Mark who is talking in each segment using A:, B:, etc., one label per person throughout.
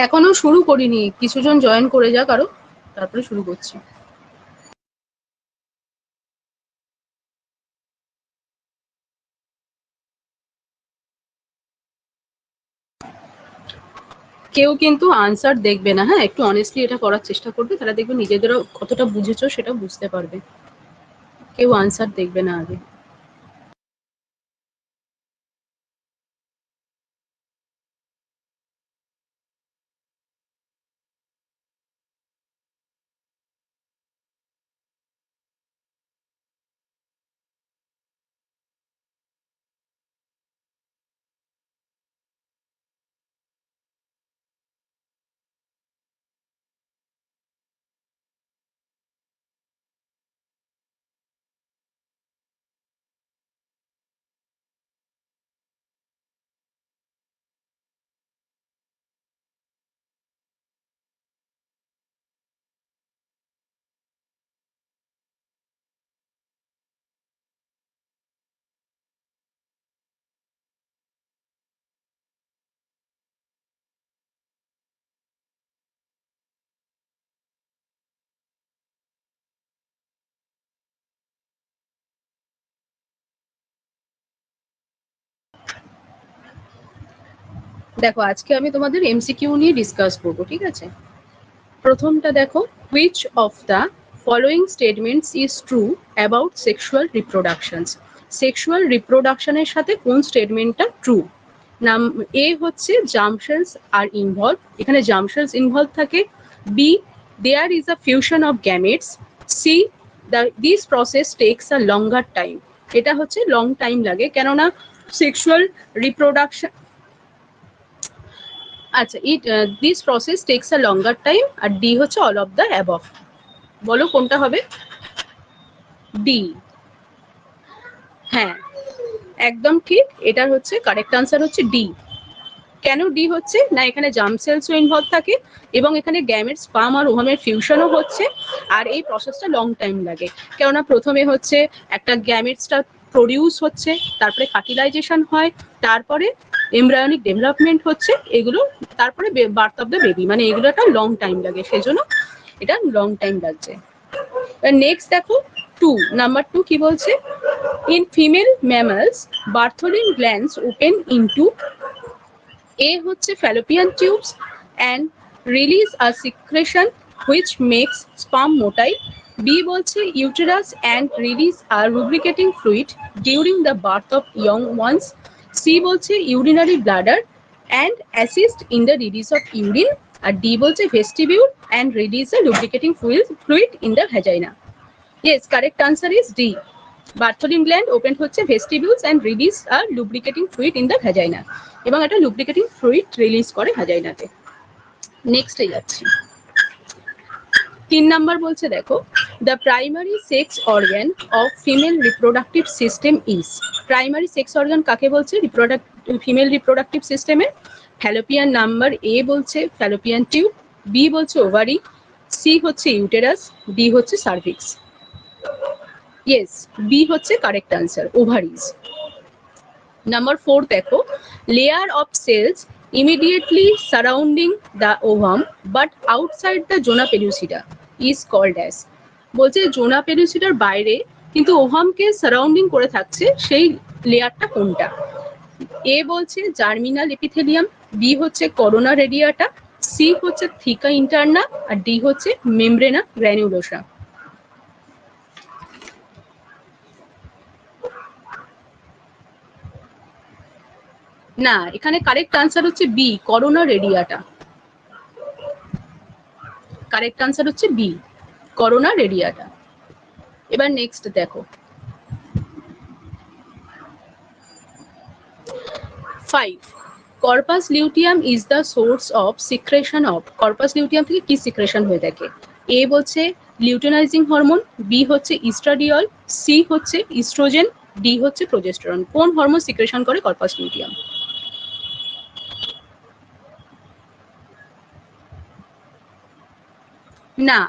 A: এখনো শুরু করিনি, কিছুজন জয়েন করে যাক আরো, তারপরে শুরু করছি। কেউ কিন্তু আনসার দেখবে না, হ্যাঁ, একটু অনেস্টলি এটা করার চেষ্টা করবে, তারা দেখবে নিজেদেরও কতটা বুঝেছো সেটা বুঝতে পারবে। কেউ আনসার দেখবে না আগে। দেখো, আজকে আমি তোমাদের এমসিকিউ নিয়ে ডিসকাস করবো, ঠিক আছে? প্রথমটা দেখো, which of the following statements is true about sexual reproductions? Sexual রিপ্রোডাকশনের সাথে কোন স্টেটমেন্টটা ট্রু? নাম এ হচ্ছে জার্ম সেলস আর ইনভলভ, এখানে জার্ম সেলস ইনভলভ থাকে। B, there is a fusion of gametes. C, this process takes a longer time. এটা হচ্ছে লং টাইম লাগে, কেননা সেক্সুয়াল রিপ্রোডাকশন, আচ্ছা, this process takes a longer time. আর ডি হচ্ছে অল অফ দ্য অ্যাবভ। বলো কোনটা হবে? ডি। হ্যাঁ, একদম ঠিক, এটার হচ্ছে কারেক্ট আনসার হচ্ছে ডি। কেন ডি হচ্ছে না, এখানে জার্ম সেলসও ইনভলভ থাকে এবং এখানে গ্যামেট স্পার্ম আর ওভামের ফিউশনও হচ্ছে, আর এই প্রসেসটা লং টাইম লাগে। কেননা প্রথমে হচ্ছে একটা গ্যামেটসটা প্রডিউস হচ্ছে, তারপরে ফার্টিলাইজেশন হয়, তারপরে এমব্রায়োনিক ডেভেলপমেন্ট হচ্ছে, এগুলো তারপরে বার্থ অফ দ্য বেবি, মানে এগুলো একটা লং টাইম লাগে, সেজন্য এটা লং টাইম লাগছে। নেক্সট দেখো, নাম্বার 2 কি বলছে? In female mammals Bartholin glands open into, A হচ্ছে fallopian tubes and release a secretion which makes sperm motile. B বলছে uterus and release a lubricating fluid during the birth of young ones. C বলছে urinary bladder and assist in the release of urine. আর D বলছে vestibule and release a lubricating fluid in the vagina. Yes, correct answer is D. Bartholin gland open হচ্ছে vestibules and release a lubricating fluid in the vagina, এবং একটা lubricating fluid release করে ভ্যাজাইনাতে। নেক্সটে যাচ্ছি। 3 number বলছে দেখো, the primary sex organ of female reproductive system is. Primary sex organ কাকে বলছে ফিমেল রিপ্রোডাক্টিভ সিস্টেমে? ফ্যালোপিয়ান। নাম্বার এ বলছে ফ্যালোপিয়ান টিউব, বি বলছে ওভারি, সি হচ্ছে ইউটেরাস, ডি হচ্ছে সার্ভিক্স। ইয়েস, বি হচ্ছে কারেক্ট আনসার, ওভারিজ। নাম্বার 4 দেখো, layer of cells immediately surrounding the ovum but outside the zona pellucida is called as। বলছে জোনা পেলুসিডার বাইরে কিন্তু ওভামকে surrounding করে থাকছে, সেই লেয়ারটা কোনটা? এ বলছে জার্মিনাল এপিথেলিয়াম, বি হচ্ছে করোনা রেডিয়াটা, সি হচ্ছে থিকা ইন্টারনা, আর ডি হচ্ছে মেমব্রেনা গ্র্যানুলোসা। না, এখানে কারেক্ট আনসার হচ্ছে বি, করোনা রেডিয়াটা। কারেক্ট আনসার হচ্ছে বি, করোনা রেডিয়াটা। এবার নেক্সট দেখো, 5, corpus luteum is the source of secretion of. Corpus luteum থেকে কি সিক্রেশন হয়ে থাকে? এ বলছে লিউটেনাইজিং হরমোন, বি হচ্ছে ইস্ট্রাডিওল, সি হচ্ছে ইস্ট্রোজেন, ডি হচ্ছে প্রোজেস্টেরন। কোন হরমোন সিক্রেশন করে কর্পাস লিউটিয়াম? না,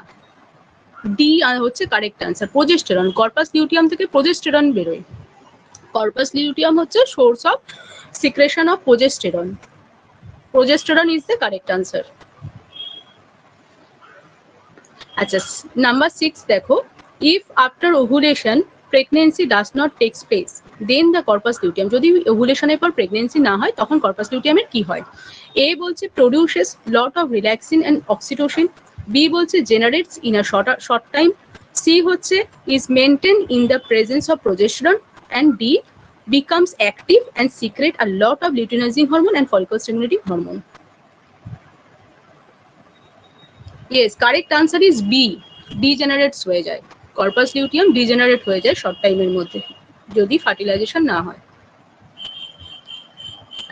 A: ডি হচ্ছে correct answer, progesterone. Corpus luteum থেকে প্রোজেস্টেরন বেরোয়। কর্পাস লিউটিয়াম হচ্ছে source of secretion of progesterone. Progesterone is the correct answer. আচ্ছা, নাম্বার 6 দেখো, if after ovulation pregnancy does not take place then the corpus luteum, যদি ওভুলেশনের পর pregnancy না হয় তখন কর্পাস লিউটিয়ামের কি হয়? এ বলছে produces lot of relaxin and oxytocin, B বলছে generates in a short time, C হচ্ছে is maintained in the presence of progesterone, and D becomes active and secrete a lot of luteinizing hormone and follicle stimulating hormone. Yes, correct answer is B. Degenerates হয়ে যায়, corpus luteum degenerate হয়ে যায় short টাইমের মধ্যে যদি fertilisation না হয়।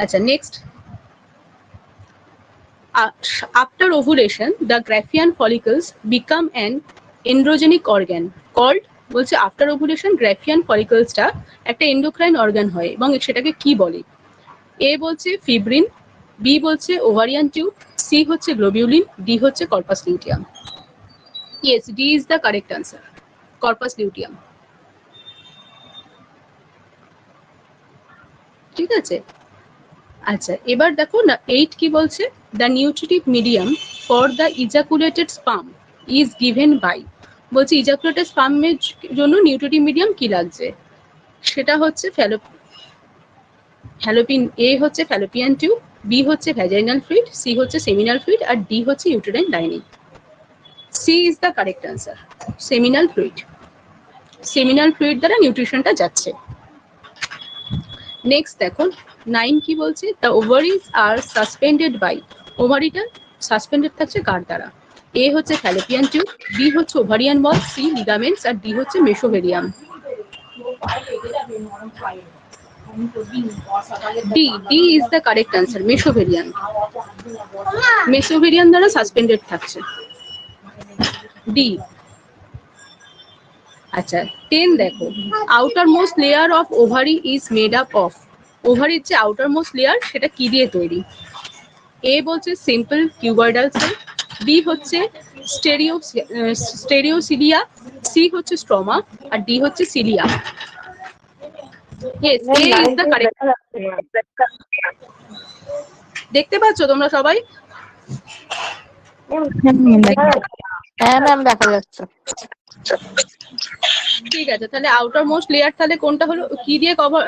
A: আচ্ছা, next, after ovulation the Graafian follicles become an androgenic organ called, বলছে আফটার ওভুলেশন গ্রাফিয়ান ফলিকলসটা একটা এন্ডোক্রাইন অর্গান হয় এবং সেটাকে কি বলে? এ বলছে ফিব্রিন, বি বলছে ওভারিয়ান টিউব, সি হচ্ছে গ্লোবিউলিন, ডি হচ্ছে corpus luteum. Yes, D is the correct answer, corpus luteum. ঠিক আছে, আচ্ছা এবার দেখো না 8 কি বলছে, the nutritive medium for the ejaculated sperm is given by, বলছে ইজাকুলেটেড স্পার্মের জন্য নিউট্রিটিভ মিডিয়াম কি লাগছে? সেটা হচ্ছে ফ্যালোপিন, এ হচ্ছে ফ্যালোপিয়ান টিউব, বি হচ্ছে ভ্যাজাইনাল ফ্লুইড, সি হচ্ছে সেমিনাল ফ্লুইড, আর ডি হচ্ছে uterine lining. C is the correct answer, seminal fluid. Seminal fluid দ্বারা নিউট্রিশনটা যাচ্ছে। নেক্সট দেখো 9 কি বলছে, the ovaries are suspended by, ওভারিটা সাসপেন্ডেড থাকছে কার দ্বারা? এ হচ্ছে ফ্যালোপিয়ান টিউব, বি হচ্ছে ওভারিয়ান বল, সি লিগামেন্টস, আর ডি হচ্ছে mesovarium. D is the correct answer, mesovarian. Mesovarian দ্বারা সাসপেন্ডেড থাকছে, ডি। আচ্ছা 10 দেখো, outermost layer of ovary is made up of, ওভারির যে আউটার মোস্ট লেয়ার সেটা কি দিয়ে তৈরি? এ বলছে সিম্পল কিউবয়েডাল সেল, বি হচ্ছে স্টেরিওসিলিয়া, সি হচ্ছে স্ট্রমা, আর ডি হচ্ছে cilia. Yes, A is the correct. দেখতে পাচ্ছ তোমরা সবাই?
B: হ্যাঁ ম্যাম, দেখা যাচ্ছে।
A: ঠিক আছে, তাহলে আউটার মোস্ট লেয়ার তাহলে কোনটা হলো, কি দিয়ে কভার,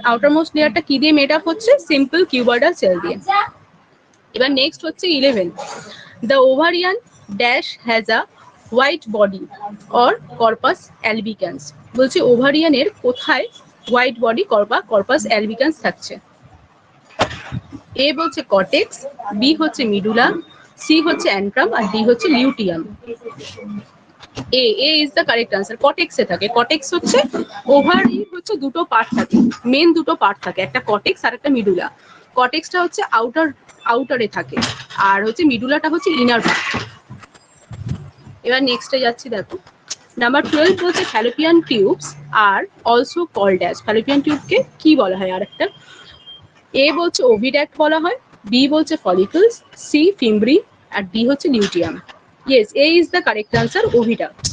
A: আউটার মোস্ট লেয়ারটা কি দিয়ে মেড আপ হচ্ছে? সিম্পল কিউবয়েডাল সেল দিয়ে। এবার নেক্সট হচ্ছে 11, the ovarian dash has a white body or corpus albicans, বলছে ওভারিয়ানের কোথায় হোয়াইট বডি বা কর্পাস অ্যালবিকান্স থাকছে? এ বলছে কর্টেক্স, বি হচ্ছে মিডুলা, সি হচ্ছে অ্যান্ট্রাম, আর ডি হচ্ছে luteum. A is the correct answer, কর্টেক্সে থাকে। কর্টেক্স হচ্ছে ওভারি হচ্ছে দুটো পার্ট থাকে, মেন দুটো পার্ট থাকে, একটা কর্টেক্স আর একটা মিডুলা। কর্টেক্সটা হচ্ছে আউটারে থাকে, আর হচ্ছে মিডুলাটা হচ্ছে ইনার পার্ট। এবার নেক্সটে যাচ্ছি, দেখো নাম্বার 12 বলছে fallopian tubes are also called as, fallopian টিউবকে কি বলা হয় আরেকটা? এ বলছে ওভিডাক্ট বলা হয়, বি বলছে ফলিকলস, সি ফিমব্রি, আর ডি হচ্ছে luteum. Yes, A is the correct answer, oviduct.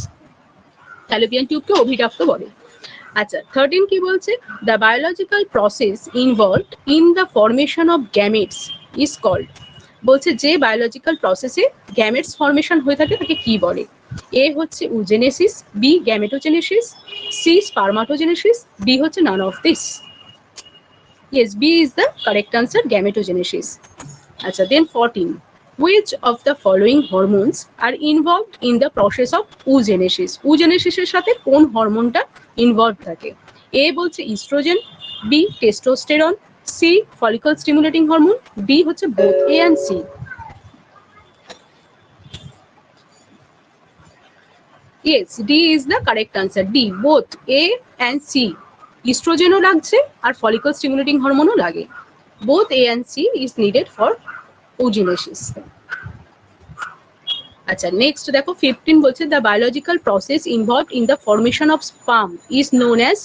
A: Fallopian টিউবকে ওভিডাক্ট বলে। আচ্ছা 13 কি বলছে, the biological process involved in the formation of gametes is called, বলছে যে বায়োলজিক্যাল প্রসেসে গ্যামেটস ফরমেশন হয়ে থাকে তাকে কি বলে? এ হচ্ছে oogenesis, B gametogenesis, C spermatogenesis, D হচ্ছে none of this. Yes, B is the correct answer, gametogenesis. Acha, then 14. Which of the following hormones are involved in the process of oogenesis? Oogenesis এর সাথে কোন হরমোনটা involve থাকে? A বলছে oestrogen, B testosterone, C follicle stimulating hormone, D হচ্ছে both A and C. Yes, D is the correct answer, D both A and C. ইস্ট্রোজেনও লাগছে আর follicle stimulating হরমোনও লাগে। Both A and C is needed for oogenesis. আচ্ছা next দেখো 15 বলছে the biological process involved in the formation of sperm is known as,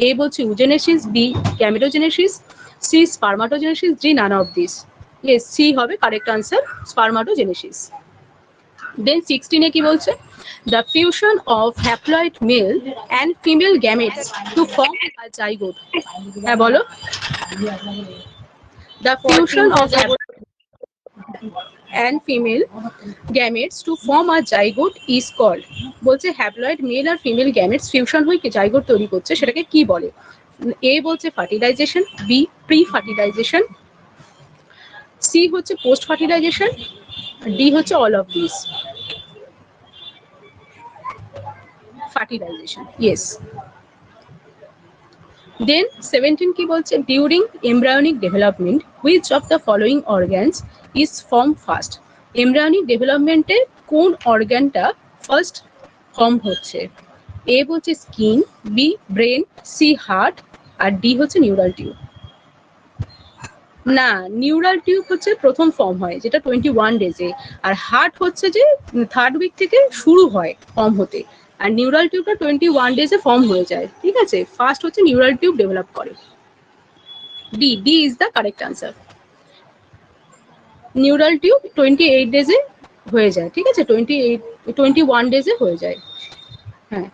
A: A বলছে oogenesis, B gametogenesis, C spermatogenesis, D none of this. Yes, C হবে correct answer, spermatogenesis. Then 16 এ কি বলছে, the fusion of haploid male and female gametes to form a zygote, হ্যাঁ বলো, the fusion of and female gametes to form a zygote is called বলছে haploid mail আর female gametes fusion হয়ে কি zygote তৈরি করছে সেটাকে কি বলে এ বলছে fertilisation B pre fertilisation C হচ্ছে পোস্ট ফার্টিলাইজেশন ডি হচ্ছে all of this fertilisation yes then 17 কি বলছে during embryonic development which of the following organs is form first embryonic ডেভেলপমেন্টে কোন অর্গানটা ফার্স্ট ফর্ম হচ্ছে এ বলছে skin B brain C heart আর ডি হচ্ছে নিউরাল টিউব না নিউরাল টিউব হচ্ছে প্রথম ফর্ম হয় যেটা 21 ডেজে আর হার্ট হচ্ছে যে থার্ড উইক থেকে শুরু হয় ফর্ম হতে আর নিউরাল টিউবটা 21 ডেজে ফর্ম হয়ে যায় ঠিক আছে ফার্স্ট হচ্ছে নিউরাল টিউব ডেভেলপ করে D D is the correct answer neural tube 28 ডেজে হয়ে যায় ঠিক আছে 21 ডেজে হয়ে যায় হ্যাঁ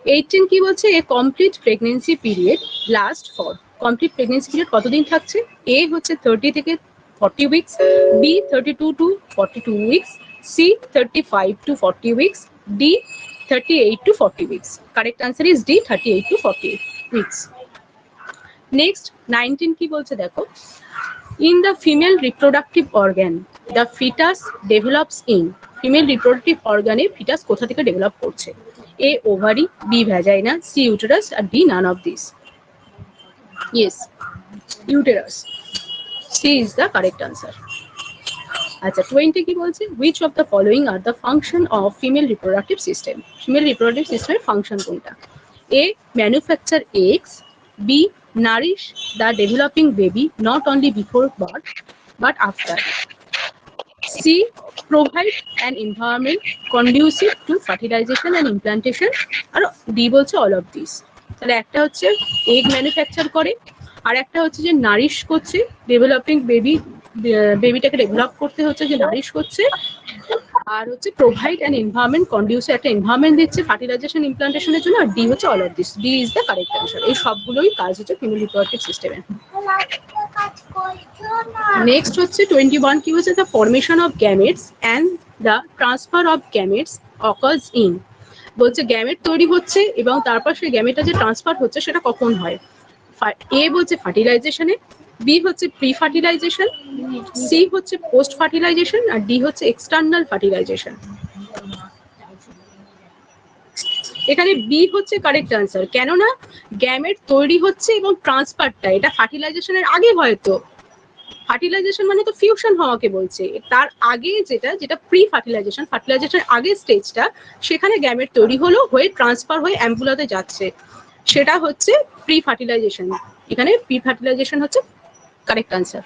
A: 18 কি বলছে A complete pregnancy period last for complete pregnancy period কতদিন থাকছে এ হচ্ছে 30 থেকে 40 weeks B 32 to 42 weeks C 35 to 40 weeks D 38 to 40 weeks. Correct answer is D, 38 to 40 weeks. Next, 19 কি বলছে দেখো in the female reproductive organ the fetus develops in female reproductive organ A fetus কোথা থেকে develop করছে A ovary B vagina C uterus R D none of these yes uterus C is the correct answer আচ্ছা 20 কি বলছে which of the following are the function of female reproductive system female reproductive system এর function কোনটা A manufacture eggs B nourish the developing baby not only before birth but after C provide an environment conducive to fertilization and implantation আর D বলছে all of these তাহলে একটা হচ্ছে egg manufacture করে আর একটা হচ্ছে যে নারিশ করছে ডেভেলপিং বেবিটাকে ডেভেলপ করতে হচ্ছে যে নারিশ করছে আর হচ্ছে প্রোভাইড অ্যান এনভায়রনমেন্ট কন্ডিউসিভ একটা এনভায়রনমেন্ট দিচ্ছে ফার্টিলাইজেশন ইমপ্লান্টেশনের জন্য আর ডি হচ্ছে all of this D is the correct answer এই সবগুলোই কাজ হচ্ছে ফিমেল রিপ্রোডাক্টিভ সিস্টেমে নেক্সট হচ্ছে 21 কি হচ্ছে the formation of gametes and the transfer of gametes occurs in বলছে গ্যামেট তৈরি হচ্ছে এবং তারপর সেই গ্যামেটটা যে ট্রান্সফার হচ্ছে সেটা কখন হয় এ বলছে ফার্টিলাইজেশনে বি হচ্ছে প্রি ফার্টিলাইজেশন সি হচ্ছে পোস্ট ফার্টিলাইজেশন আর ডি হচ্ছে এক্সটার্নাল ফার্টিলাইজেশন এখানে বি হচ্ছে কারেক্ট আনসার কেননা গ্যামেট তৈরি হচ্ছে এবং ট্রান্সফারটা এটা ফার্টিলাইজেশনের আগে হয়তো ফার্টিলাইজেশন মানে তো ফিউশন হওয়াকে বলছে তার আগে যেটা প্রি ফার্টিলাইজেশন ফার্টিলাইজেশনের আগে স্টেজটা সেখানে গ্যামেট তৈরি হলো হয়ে ট্রান্সফার হয়ে অ্যাম্পুলাতে যাচ্ছে সেটা হচ্ছে প্রি ফার্টিলাইজেশন এখানে প্রি ফার্টিলাইজেশন হচ্ছে কারেক্ট আনসার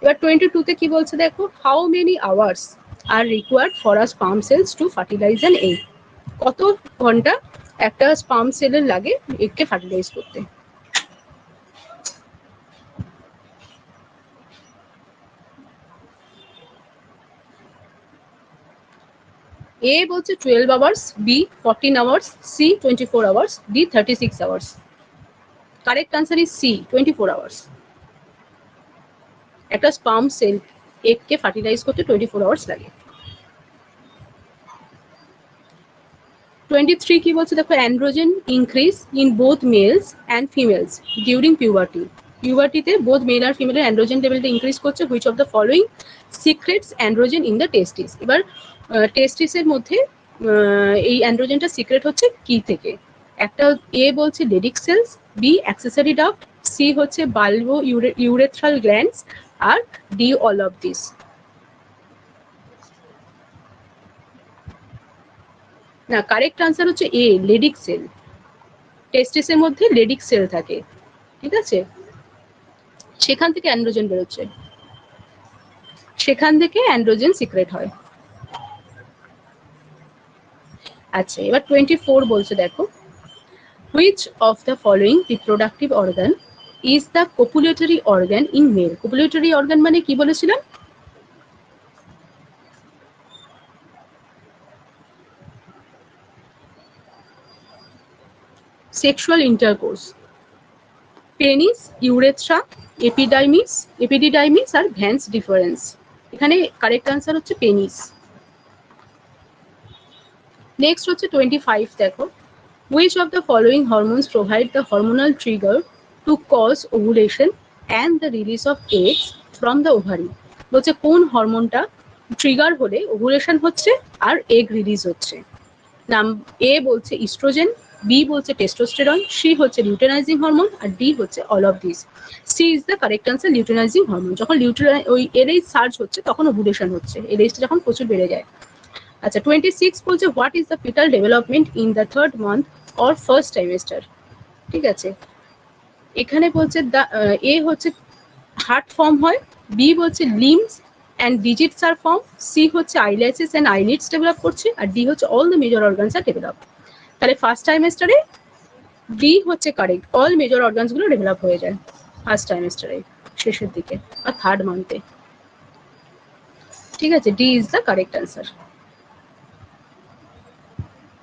A: এবার 22 তে কি বলছে দেখো how many hours are required for a sperm cells to fertilize an egg কত ঘন্টা একটা স্পার্ম সেলের লাগে এগকে ফার্টিলাইজ করতে A বলছে 12 hours B 14 hours C 24 hours D 36 hours correct answer is C 24 hours একটা স্পার্ম সেল এগকে ফার্টিলাইজ করতে 24 আওয়ার্স লাগে 23 কি বলছে দেখো androgen increase in both males and females during puberty পিউবার্টিতে বোথ মেল আর ফিমেলের অ্যান্ড্রোজেন লেভেলটা ইনক্রিজ করছে which of the following secretes androgen in the testis এবার টেস্টিসের মধ্যে এই অ্যান্ড্রোজেনটা সিক্রেট হচ্ছে কি থেকে একটা এ বলছে Leydig cells B accessory duct C হচ্ছে বাল্বো ইউরেথ্রাল গ্ল্যান্ডস আর ডি অল অফ দিস না কারেক্ট আনসার হচ্ছে এ লেডিক সেল টেস্টিসের মধ্যে লেডিক সেল থাকে ঠিক আছে সেখান থেকে অ্যান্ড্রোজেন বেরোচ্ছে সেখান থেকে অ্যান্ড্রোজেন সিক্রেট হয় আচ্ছা এবার 24 বলছে দেখো which of the following reproductive organ is the copulatory organ in male copulatory organ মানে কি বলেছিলাম sexual intercourse penis urethra epididymis আর vas deferens এখানে কারেক্ট আনসার হচ্ছে পেনিস। নেক্সট হচ্ছে 25 দেখো, which of the following hormones provide the hormonal trigger to cause ovulation and the release of eggs from the ovary? বলছে কোন হরমোনটা trigger হলে ovulation হচ্ছে আর egg release হচ্ছে। নাম এ বলছে ইস্ট্রোজেন, বি বলছে টেস্টোস্টেরন, সি হচ্ছে লিউটেনাইজিং হরমোন, আর ডি হচ্ছে all of this. C is the correct answer, luteinizing hormone. যখন ওই এলএইচ সার্জ হচ্ছে তখন ওভুলেশন হচ্ছে, এলএইচটা যখন প্রচুর বেড়ে যায়। আচ্ছা 26 বলছে what is the foetal development in the third month or first trimester. ঠিক আছে, এখানে বলছে এ হচ্ছে হার্ট ফর্ম হয়, বি বলছে limbs and digits are form, C হচ্ছে আইল্যাশেস অ্যান্ড আইলিডস ডেভেলপ করছে, আর ডি হচ্ছে all the major organs are develop. তাহলে ফার্স্ট ট্রাইমেস্টারে ডি হচ্ছে কারেক্ট, অল মেজর অর্গানস গুলো ডেভেলপ হয়ে যায় ফার্স্ট ট্রাইমেস্টারে শেষের দিকে আর থার্ড মান্থে। ঠিক আছে, D is the correct answer.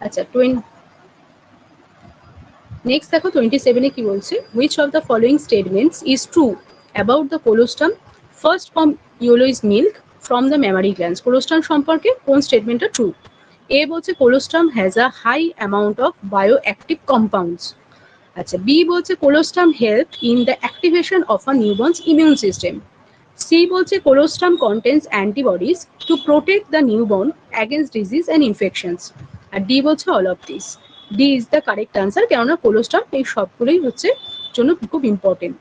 A: আচ্ছা নেক্সট দেখো 27 কি বলছে, which of the following statements is true about the colostrum first from yellowish milk from the mammary glands? colostrum সম্পর্কে কোন স্টেটমেন্টটা ট্রু? এ বলছে colostrum has a high amount of bioactive compounds। আচ্ছা B বলছে colostrum help in the activation of a newborn's immune system। C বলছে colostrum contains antibodies to protect the newborn against disease and infections, আর D বলছে all of this. D is the correct answer, কেননা colostrum এই সবগুলোই হচ্ছে জন্য খুব important.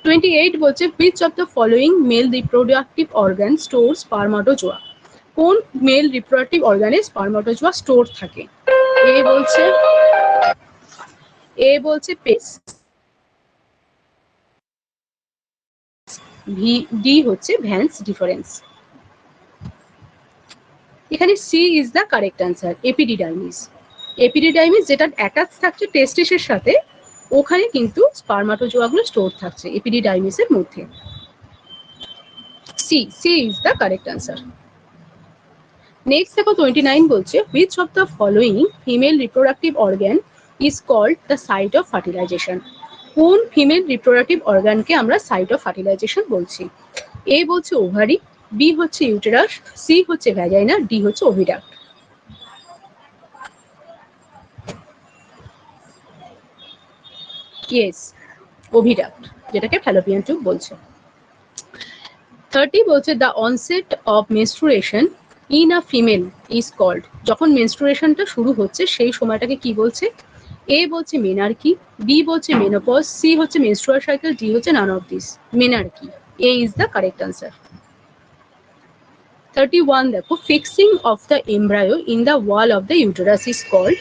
A: 28 বলছে which of the following male reproductive organ stores spermatozoa? কোন মেল রিপ্রোডাক্টিভ অর্গানে স্পারমাটোজোয়া স্টোর থাকে? এ বলছে পেস, ডি হচ্ছে ভ্যান্স ডিফারেন্স। এখানে C is the correct answer, epididymis. Epididymis যেটা অ্যাটাচ থাকছে টেস্টিসের সাথে, ওখানে কিন্তু স্পারমাটোজোয়াগুলো স্টোর থাকছে এপিডিডাইমিসের মধ্যে। C is the correct answer. Next দেখো 29 বলছে which of the following female reproductive organ is called the site of fertilization? কোন ফিমেল রিপ্রোডাক্টিভ অর্গানকে আমরা সাইট অফ ফার্টিলাইজেশন বলছি? এ বলছে ওভারি, বি হচ্ছে ইউটেরাস, সি হচ্ছে ভ্যাজাইনা, ডি হচ্ছে ওভিডাক্ট। ইয়েস, ওভিডাক্ট, যেটাকে ফ্যালোপিয়ান টিউব বলছে। 30 বলছে the onset of menstruation in a female is called. যখন মেনস্ট্রুয়েশনটা শুরু হচ্ছে সেই সময়টাকে কি বলছে? এ বলছে মেনার্কি, বি বলছে মেনোপজ, সি হচ্ছে মেনস্ট্রুয়াল সাইকেল, ডি হচ্ছে none of this. Menarche, A is the correct answer. 31 দেখো fixing of the embryo in the wall of the uterus is called.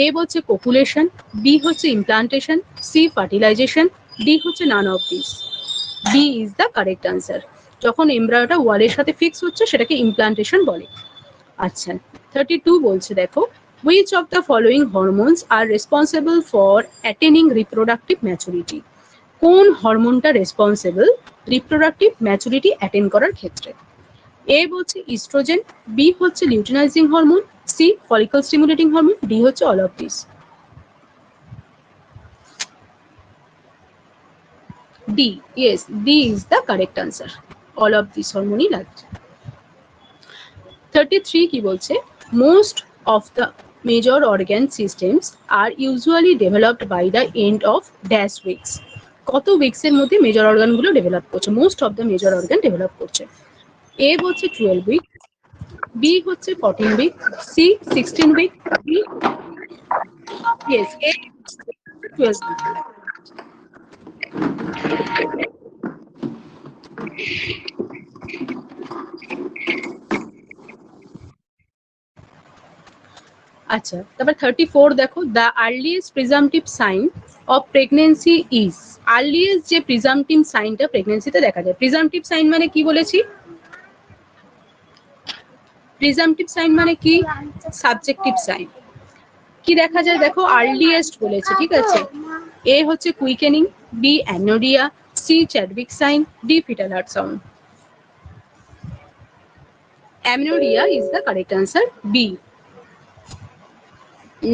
A: A বলছে কপুলেশন, বি হচ্ছে implantation, C fertilisation, D হচ্ছে none of this. D is the correct answer. যখন এমব্রায়োটা ওয়ালের সাথে fix হচ্ছে সেটাকে ইমপ্লান্টেশন বলে। আচ্ছা 32 বলছে দেখো which of the following hormones are responsible for attaining reproductive maturity? কোন হরমোনটা রেসপন্সিবল রিপ্রোডাক্টিভ ম্যাচুরিটি অ্যাটেন্ড করার ক্ষেত্রে? এ বলছে ইস্ট্রোজেন, বি হচ্ছে luteinising hormone, C follicle stimulating hormone, D হচ্ছে all of this. D, yes, D is the correct answer, all of this হরমোনই লাগছে। 33 কি বলছে most of the major organ systems are usually developed by the end of dash weeks. কত weeks এর মধ্যে major organ গুলো develop করছে? Most of the major organ develop করছে। এ হচ্ছে 12 উইক, বি হচ্ছে 14 week, C 16 week, D yes A 12 week. আচ্ছা তারপর 34 দেখো the earliest presumptive sign of pregnancy is. Earliest যে প্রিজাম্পটিভ সাইনটা প্রেগনেন্সিতে দেখা যায়। প্রিজাম্পটিভ সাইন মানে কি বলেছি? প্রিজাম্পটিভ সাইন মানে কি? Subjective sign. কি দেখা যায় দেখো আর্লিয়েস্ট বলেছে, ঠিক আছে। এ হচ্ছে quickening, B amenorrhoea, C Chadwick sign, D fetal heart sound. Amenorrhoea is the correct answer, B.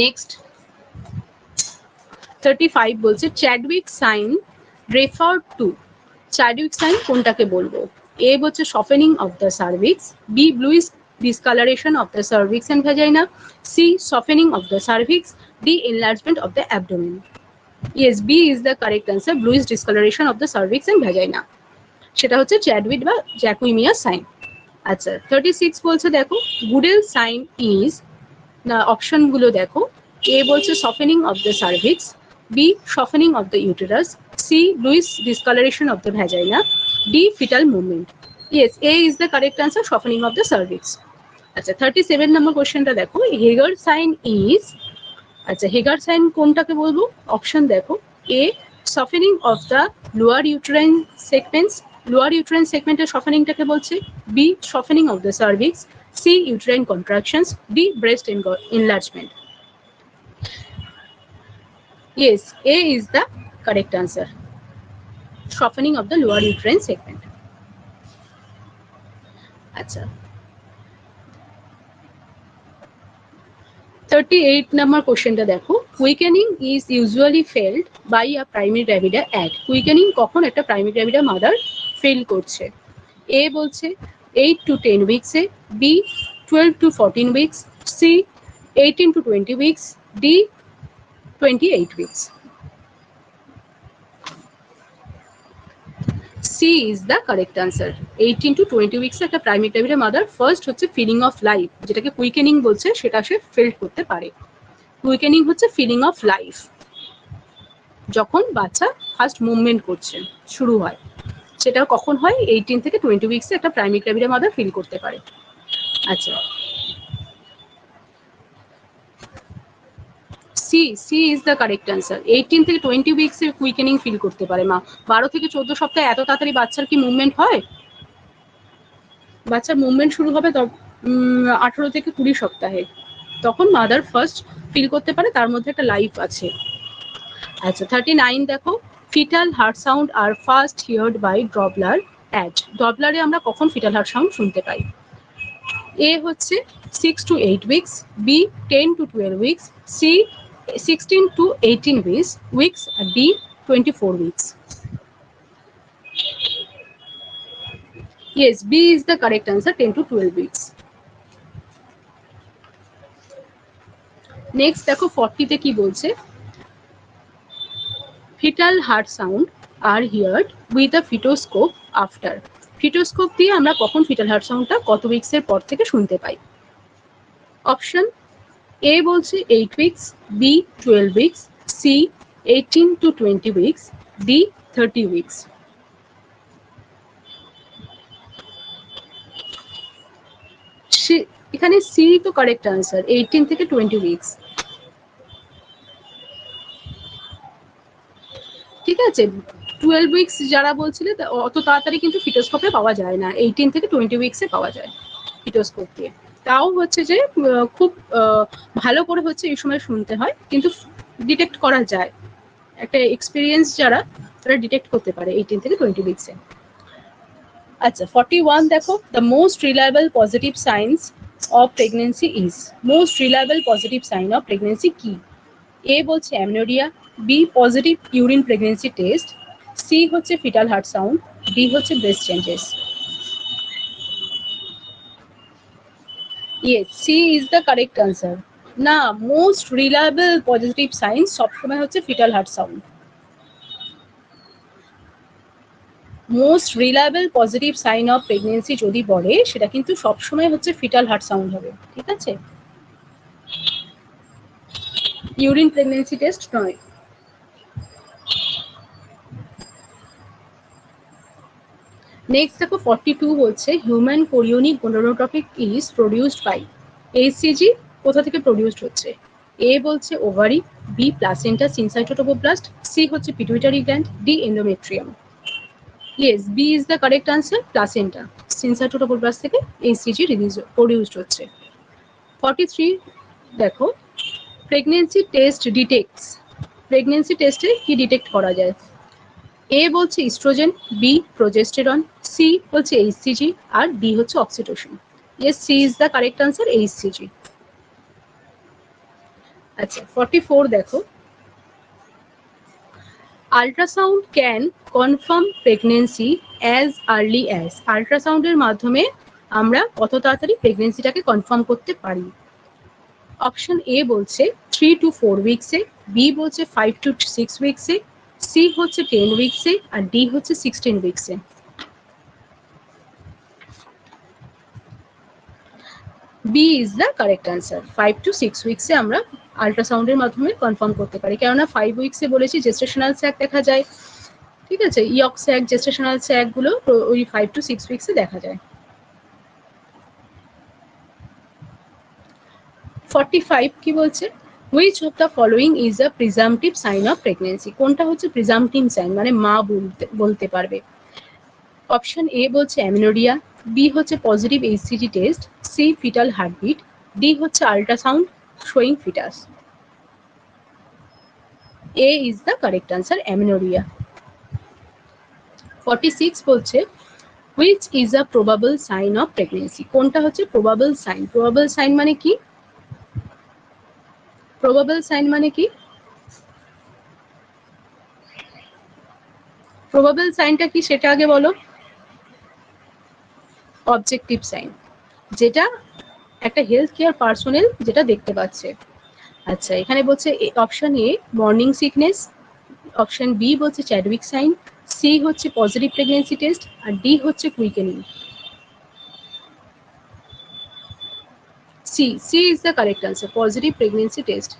A: Next 35 বলছে Chadwick sign refer to Chadwick sign কোনটাকে বলবো? এ হচ্ছে softening of the cervix, B bluish discoloration of the cervix and vagina, C softening of the cervix, D enlargement of the abdomen. Yes, B is the correct answer, bluish discoloration of the cervix and vagina. সেটা হচ্ছে চ্যাডউইড বা জ্যাকুইমিয়া sign. আচ্ছা 36 বলছে দেখো গুডেল sign is, না অপশনগুলো দেখো, A বলছে softening of the cervix, B softening of the uterus, C bluish discolouration of the vagina, D fetal movement. Yes, A is the correct answer, softening of the cervix. আচ্ছা 37 number কোশ্চেনটা দেখো, Hegar sign is, আচ্ছা Hegar sign কোনটাকে বলবো? Option দেখো, A softening of the lower uterine segments, lower uterine সেগমেন্টের সফেনিংটাকে বলছে, B softening of the cervix, C uterine contractions, D breast enlargement. Yes, A is the correct answer, softening of the lower uterine segment. আচ্ছা 38 number কোশ্চেনটা দেখো, quickening is usually felt by a primary gravida at, quickening কখন একটা primary gravida mother fail করছে? এ বলছে 8 to 10 উইকসে, B 12 to 14 weeks, C 18 to 20 weeks, D 28 weeks. C is the correct answer, 18 to 20 weeks একটা primary gravida mother first হচ্ছে feeling of life, যেটাকে quickening বলছে, সেটা সে ফিল করতে পারে। কুইকেনিং হচ্ছে ফিলিং অফ লাইফ, যখন বাচ্চা ফার্স্ট মুভমেন্ট করছে শুরু হয়, সেটা কখন হয়? 18 থেকে 20 উইকসে একটা প্রাইমারি গ্র্যাভিডা মাদার ফিল করতে পারে। আচ্ছা C, C is the correct answer, 18 থেকে 20 উইকসে কুইকেনিং ফিল করতে পারে মা। 12 থেকে 14 সপ্তাহে এত তাড়াতাড়ি বাচ্চার কি মুভমেন্ট হয়? বাচ্চার মুভমেন্ট শুরু হবে 18 থেকে 20 সপ্তাহে, তখন মাদার ফার্স্ট ফিল করতে পারে তার মধ্যে একটা লাইফ আছে। আচ্ছা 39 দেখো, fetal heart sound are first heard by Doppler at, ডপলারে আমরা কখন ফিটাল হার্ট সাউন্ড শুনতে পাই? এ হচ্ছে 6 to 8 weeks, B 10 to 12 weeks, C 16 to 18 weeks, আর D 24 weeks. Yes, B is the correct answer, 10 to 12 weeks. Next দেখো 40 তে কি বলছে, fetal heart sound are heard with a fetoscope after, fetoscope দিয়ে আমরা কখন ফিটাল হার্ট সাউন্ডটা কত উইকসের পর থেকে শুনতে পাই? অপশন এ বলছে 8 weeks, B 12 weeks, C 18 to 20 weeks, D 30 weeks. এখানে সি তো কারেক্ট আনসার, 18 থেকে 20 উইকস। ঠিক আছে, 12 উইকস যারা বলছিলে অত তাড়াতাড়ি কিন্তু ফিটোস্কোপে পাওয়া যায় না, 18 থেকে 20 উইকসে পাওয়া যায় ফিটোস্কোপ দিয়ে। তাও হচ্ছে যে খুব ভালো করে হচ্ছে এই সময় শুনতে হয়, কিন্তু ডিটেক্ট করা যায়, একটা এক্সপিরিয়েন্স যারা তারা ডিটেক্ট করতে পারে 18 থেকে 20 উইকসে। আচ্ছা 41 দেখো, the most reliable positive signs of pregnancy is, most reliable positive sign of pregnancy কি? এ বলছে amenorrhoea, B positive urine pregnancy test, C হচ্ছে ফিটাল হার্ট সাউন্ড, ডি হচ্ছে breast changes. Yes, C is the correct answer. না, most reliable positive signs সবসময় হচ্ছে fetal heart sound. Most reliable positive sign of pregnancy যদি বলে, সেটা কিন্তু সবসময় হচ্ছে ফিটাল হার্ট সাউন্ড হবে, ঠিক আছে, ইউরিন প্রেগনেন্সি টেস্ট নয়। নেক্সট দেখো 42 বলছে, human chorionic gonadotropic is produced by, HCG কোথা থেকে প্রডিউসড হচ্ছে? এ বলছে ovary, B placenta syncytiotrophoblast, C হচ্ছে pituitary gland, D endometrium. Yes, B is the correct answer, placenta syncytiotrophoblast থেকে এইচসিজি প্রডিউসড হচ্ছে। 43 দেখো, প্রেগনেন্সি টেস্ট ডিটেক্টস, প্রেগনেন্সি টেস্টে কি ডিটেক্ট করা যায়? এ বলছে ইস্ট্রোজেন, বি প্রোজেস্টেরন, সি বলছে এইচসিজি, আর ডি হচ্ছে oxytocin. Yes, C is the correct answer, HCG. আচ্ছা 44 দেখো, ultrasound can confirm pregnancy as early as, আল্ট্রাসাউন্ডের মাধ্যমে আমরা কত তাড়াতাড়ি প্রেগনেন্সিটাকে কনফার্ম করতে পারি? অপশন এ বলছে 3 to 4 উইকসে, বি বলছে 5 to 6 উইকসে, সি হচ্ছে 10 উইকসে, আর ডি হচ্ছে 16 উইকসে। B is the correct answer. 5 to 6 উইকসে আমরা আল্ট্রাসাউন্ডের মাধ্যমে কনফার্ম করতে পারি, কেননা 5 উইকসে বলেছি জেস্টেশনাল স্যাক দেখা যায়, ঠিক আছে, ইয়ক স্যাক, জেস্টেশনাল স্যাক গুলো ওই 5 to 6 উইকসে দেখা যায়। 45 কি বলছে? Which of the following is a presumptive sign of pregnancy, কোনটা হচ্ছে প্রিজাম্পটিভ সাইন মানে মা বলতে পারবে? অপশন এ বলছে অ্যামিনোরিয়া, বি হচ্ছে positive HCG test, C fetal heartbeat, D হচ্ছে ultrasound showing fetus. A is the correct answer, amenorrhoea. 46 বলছে which is a probable sign of pregnancy, কোনটা হচ্ছে প্রবাবল সাইন? প্রবাবল সাইন মানে কি? Probable sign মানে কি? Probable সাইনটা কি সেটা আগে বলো। অবজেক্টিভ সাইন, যেটা একটা হেলথ কেয়ার পার্সোনেল যেটা দেখতে পাচ্ছে। আচ্ছা, এখানে বলছে option A morning sickness, option B বলছে চ্যাডউইক সাইন, সি হচ্ছে পজিটিভ প্রেগনেন্সি টেস্ট, আর ডি হচ্ছে quickening. C is the correct answer, positive pregnancy test.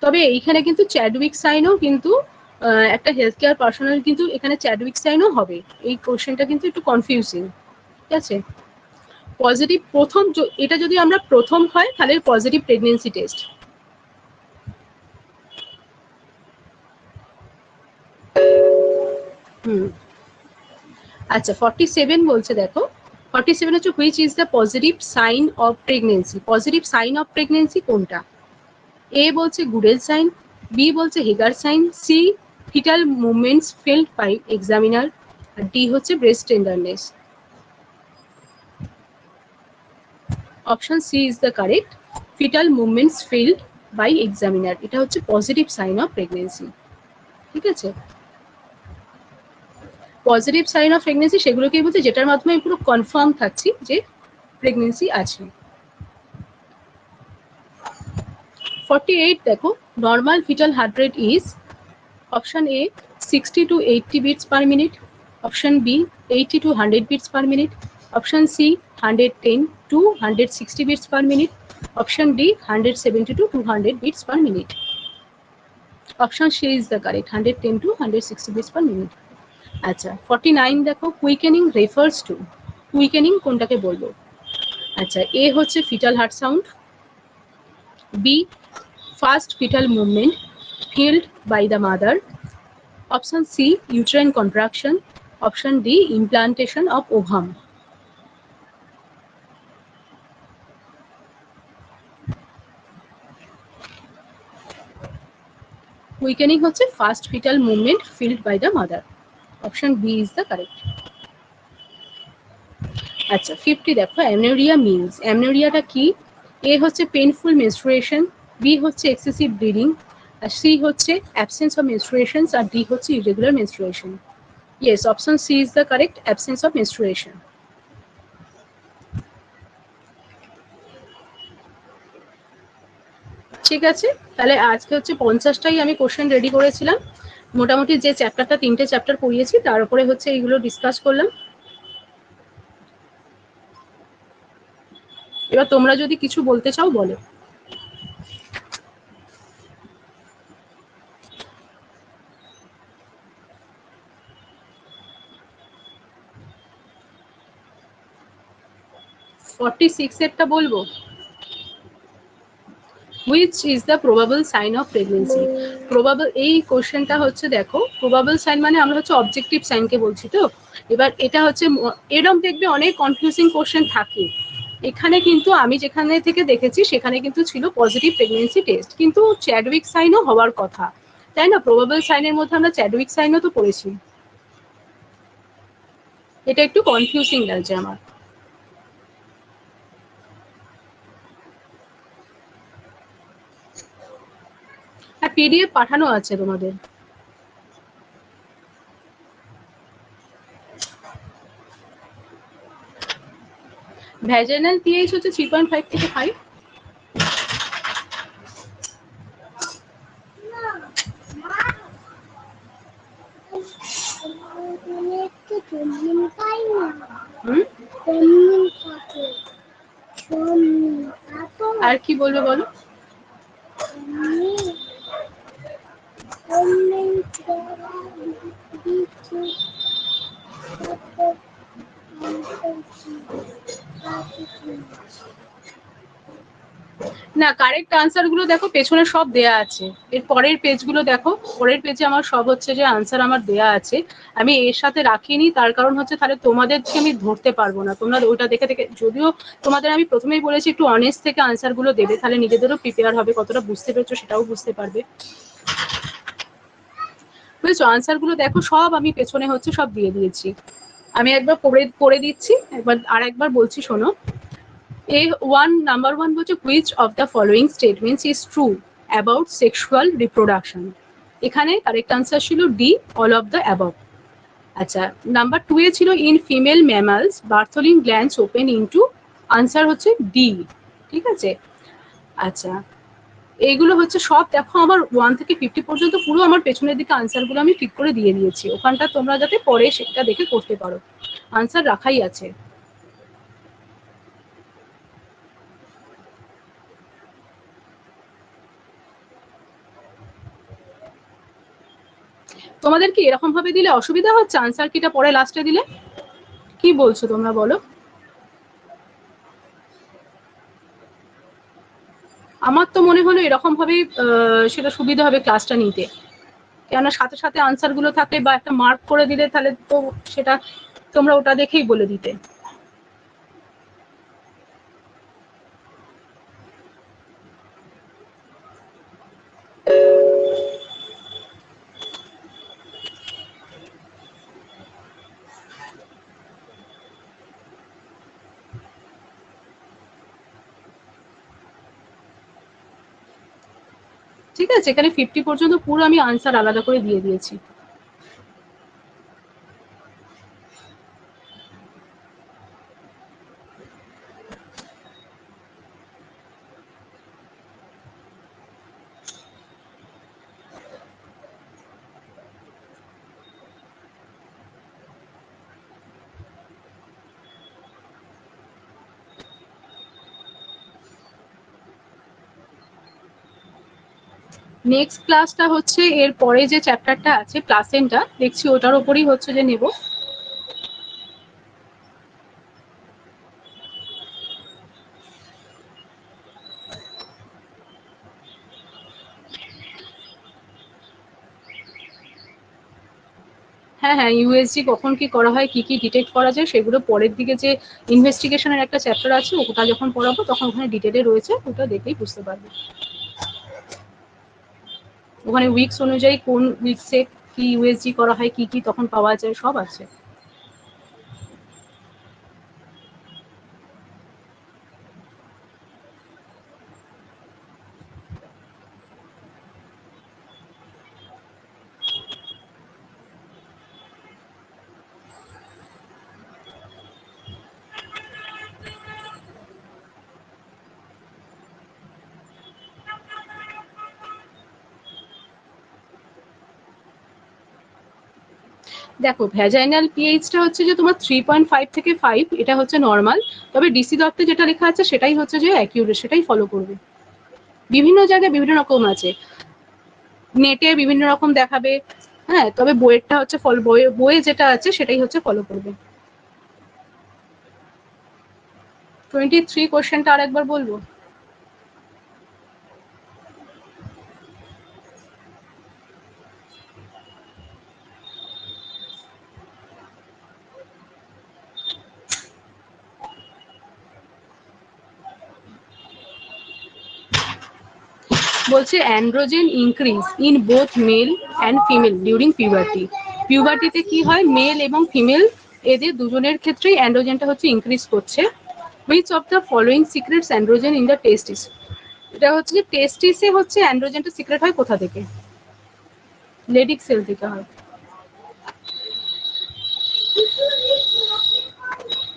A: তবে এইখানে কিন্তু চ্যাডউইক সাইনও কিন্তু একটা হেলথ কেয়ার পার্সোনাল কিন্তু এখানে চ্যাডউইক সাইনও হবে, এই কোশ্চেনটা কিন্তু একটু কনফিউজিং, ঠিক আছে। পজিটিভ প্রথম, এটা যদি আমরা প্রথম হয় তাহলে পজিটিভ প্রেগনেন্সি টেস্ট। আচ্ছা 47 বলছে, দেখো 47 হচ্ছে which is the positive sign of pregnancy, positive sign of pregnancy কোনটা? এ বলছে গুডেল সাইন, বি বলছে Hegar sign, C fetal movements felt by examiner, আর ডি হচ্ছে breast tenderness. Option C is the correct, fetal movements felt by examiner, এটা হচ্ছে positive sign of pregnancy, ঠিক আছে। Positive sign of pregnancy সেগুলোকেই বলছে যেটার মাধ্যমে পুরো কনফার্ম থাকছি যে প্রেগনেন্সি আছে। 48 দেখো, normal fetal heart rate is option A 60 to 80 beats per minute, option B 80 to 100 beats per minute, option C 110 to 160 beats per minute, option D 170 to 200 beats per minute। Option C is the correct, 110 to 160 beats per minute। আচ্ছা 49 দেখো, কুইকেনিং refers to, কুইকেনিং কোনটাকে বলবো? আচ্ছা, A হচ্ছে fetal heart sound, B first fetal movement felt by the mother, option C uterine contraction, option D implantation of ovum. Quickening হচ্ছে first fetal movement felt by the mother, option B is the correct. আচ্ছা 50 দেখো, amenorrhoea means, অ্যামনোরিয়াটা কি? A হচ্ছে painful menstruation, B হচ্ছে excessive bleeding, আর C হচ্ছে absence of menstruation, আর ডি হচ্ছে irregular menstruation. Yes, option C is the correct, absence of menstruation. ঠিক আছে, তাহলে আজকে হচ্ছে 50টাই আমি কোশ্চেন রেডি করেছিলাম, মোটামুটি যে চ্যাপ্টারটা 3টে চ্যাপ্টার পড়িয়েছি তার উপরে হচ্ছে এইগুলো ডিসকাস করলাম। এবার তোমরা যদি কিছু বলতে চাও বলো। ফর্টি সিক্সেরটা বলবো, which is the probable sign of pregnancy. Probable, এই কোশ্চেনটা হচ্ছে দেখো, প্রবাবল সাইন মানে আমরা হচ্ছে অবজেক্টিভ সাইনকে বলছি তো। এবার এটা হচ্ছে এরকম দেখবে অনেক কনফিউজিং কোশ্চেন থাকে, এখানে কিন্তু আমি যেখানে থেকে দেখেছি সেখানে কিন্তু ছিল পজিটিভ প্রেগনেন্সি টেস্ট, কিন্তু চ্যাডউইক সাইনও হওয়ার কথা, তাই না? প্রবাবল সাইনের মধ্যে আমরা চ্যাডউইক সাইনও তো পড়েছি, এটা একটু কনফিউজিং লাগছে আমার। পিডিএফ পাঠানো আছে তোমাদের। ভ্যাজাইনাল পিএইচ হচ্ছে 3.5 থেকে 5। আর কি বলবো বলো? না, কারেক্ট আনসার গুলো দেখো পেছনে সব দেয়া আছে। এর পরের পেজগুলো দেখো, পরের পেজে আমার সব হচ্ছে যে আনসার আমার দেয়া আছে। আমি এর সাথে রাখিনি, তার কারণ হচ্ছে তাহলে তোমাদেরকে আমি ধরতে পারবো না। তোমরা ওইটা দেখে দেখে, যদিও তোমাদের আমি প্রথমেই বলেছি একটু অনেস্ট থেকে আনসার গুলো দেবে, তাহলে নিজেদেরও প্রিপেয়ার হবে, কতটা বুঝতে পেরেছো সেটাও বুঝতে পারবে। বুঝেছো? আনসার গুলো দেখো সব আমি পেছনে হচ্ছে সব দিয়ে দিয়েছি। আমি একবার পড়ে দিচ্ছি, আর একবার বলছি শোনো। নাম্বার 1 বলছে which of the following statements is true about sexual reproduction? এখানে কারেক্ট আনসার ছিল D, all of the above। আচ্ছা, নাম্বার 2 এ ছিল in female mammals bartholin glands open into, answer হচ্ছে ডি। ঠিক আছে? আচ্ছা, এইগুলো হচ্ছে সব দেখো আমার 1 থেকে 50 পর্যন্ত পুরো আমার পেছনের দিকে আনসার গুলো আমি ঠিক করে দিয়ে দিয়েছি। ওখানটা তোমরা যাতে পরে সেটা দেখে করতে পারো, আনসার রাখাই আছে। তোমাদের কি এরকম ভাবে দিলে অসুবিধা হচ্ছে আনসার কিটা পরে লাস্টে দিলে? কি বলছো তোমরা বলো? আমার তো মনে হলো এরকম ভাবে সেটা সুবিধা হবে ক্লাসটা নিতে, কেননা সাথে সাথে আনসার গুলো থাকলে বা একটা মার্ক করে দিলে তাহলে তো সেটা তোমরা ওটা দেখেই বলে দিতে। ঠিক আছে, এখানে 50 পর্যন্ত পুরো আমি আনসার আলাদা করে দিয়ে দিয়েছি। নেক্সট ক্লাসটা হচ্ছে এর পরে যে চ্যাপ্টারটা আছে প্লাসেন্টা, দেখছি ওটার উপরই হচ্ছে যে নেব। হ্যাঁ হ্যাঁ, ইউএসজি কখন কি করা হয়, কি কি ডিটেক্ট করা যায়, সেগুলো পরের দিকে যে ইনভেস্টিগেশনের একটা চ্যাপ্টার আছে ওটা যখন পড়াবো তখন ওখানে ডিটেলে রয়েছে, ওটা দেখেই বুঝতে পারবে। ওখানে উইকস অনুযায়ী কোন উইকসে কি ইউএসজি করা হয়, কি কি তখন পাওয়া যায়, সব আছে। দেখো, ভ্যাজাইনাল পিএইচটা হচ্ছে যে তোমার 3.5 থেকে 5, এটা হচ্ছে নর্মাল। তবে ডিসি দত্তে যেটা লেখা আছে সেটাই হচ্ছে যে অ্যাকিউরেট, সেটাই ফলো করবে। বিভিন্ন জায়গায় বিভিন্ন রকম আছে, নেটে বিভিন্ন রকম দেখাবে। হ্যাঁ, তবে বইয়েরটা হচ্ছে বইয়ে যেটা আছে সেটাই হচ্ছে ফলো করবে। 23 কোশ্চেনটা আরেকবার বলবো। বলছে androgen increase in both male and female during puberty. পিউবার্টিতে কি হয়, মেল এবং ফিমেল এদের দুজনের ক্ষেত্রেই অ্যান্ড্রোজেনটা হচ্ছে ইনক্রিজ করছে। Which of the following secretes androgen in the testis? এটা হচ্ছে যে টেস্টিসে হচ্ছে অ্যান্ড্রোজেনটা সিক্রেট হয় কোথা থেকে? লেডিক সেল থেকে হয়।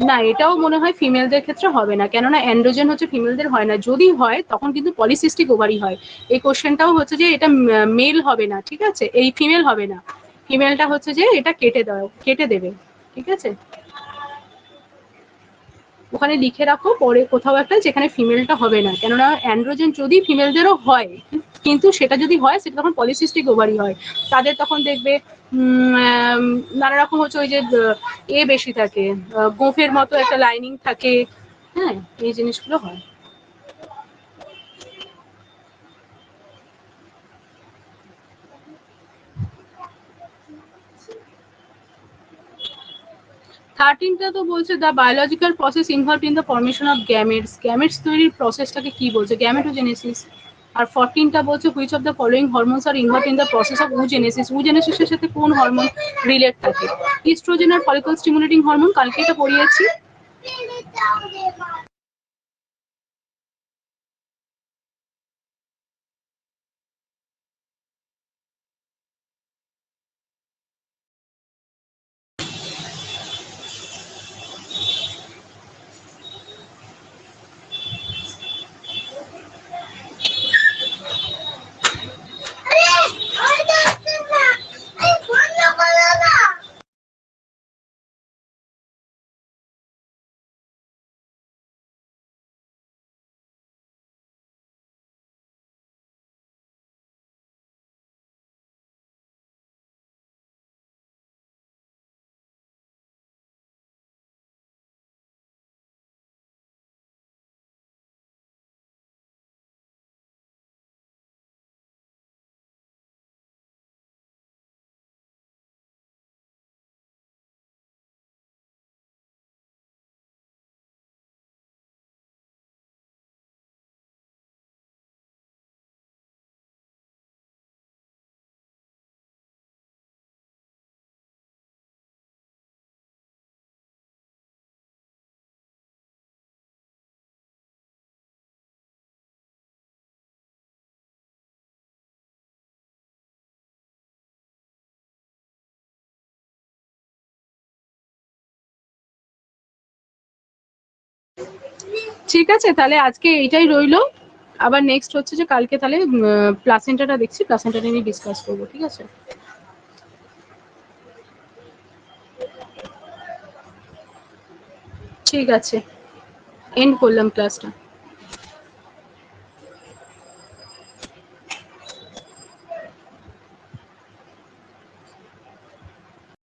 A: না, এটাও মনে হয় ফিমেলদের ক্ষেত্রে হবে না, কেননা অ্যান্ড্রোজেন হচ্ছে ফিমেলদের হয় না। যদি হয় তখন কিন্তু পলিসিস্টিক ওভারি হয়। এই কোশ্চেনটাও হচ্ছে যে এটা মেল হবে না, ঠিক আছে, এই ফিমেল হবে না, ফিমেলটা হচ্ছে যে এটা কেটে দেবে, ঠিক আছে। ওখানে লিখে রাখো পরে কোথাও একটা যেখানে ফিমেলটা হবে না, কেননা অ্যান্ড্রোজেন যদি ফিমেলদেরও হয়, কিন্তু সেটা যদি হয় সেটা তখন পলিসিস্টিক ওভারি হয়। তাদের তখন দেখবে নানা রকম হচ্ছে ওই যে বেশি থাকে, গোঁফের মতো একটা লাইনিং থাকে, হ্যাঁ, এই জিনিসগুলো হয়। থার্টিনটা তো বলছে the biological process involve in the formation of gametes. Gametes তৈরির প্রসেসটাকে কি বলছে? গ্যামেটোজেনেসিস। আর 14টা বলছে which of the following hormones are involve in the process of oogenesis. ওজেনেসিসের সাথে কোন হরমোন রিলেট থাকে? ইস্ট্রোজেন আর ফলিকল স্টিমুলেটিং হরমোন, কালকে এটা পড়িয়েছি। ঠিক আছে, তাহলে আজকে এইটাই রইলো। আবার নেক্সট হচ্ছে যে কালকে তাহলে প্লাসেন্টাটা দেখছি, প্লাসেন্টাটা নিয়ে ডিসকাস করবো, ঠিক আছে। ঠিক আছে, এন্ড করলাম ক্লাসটা।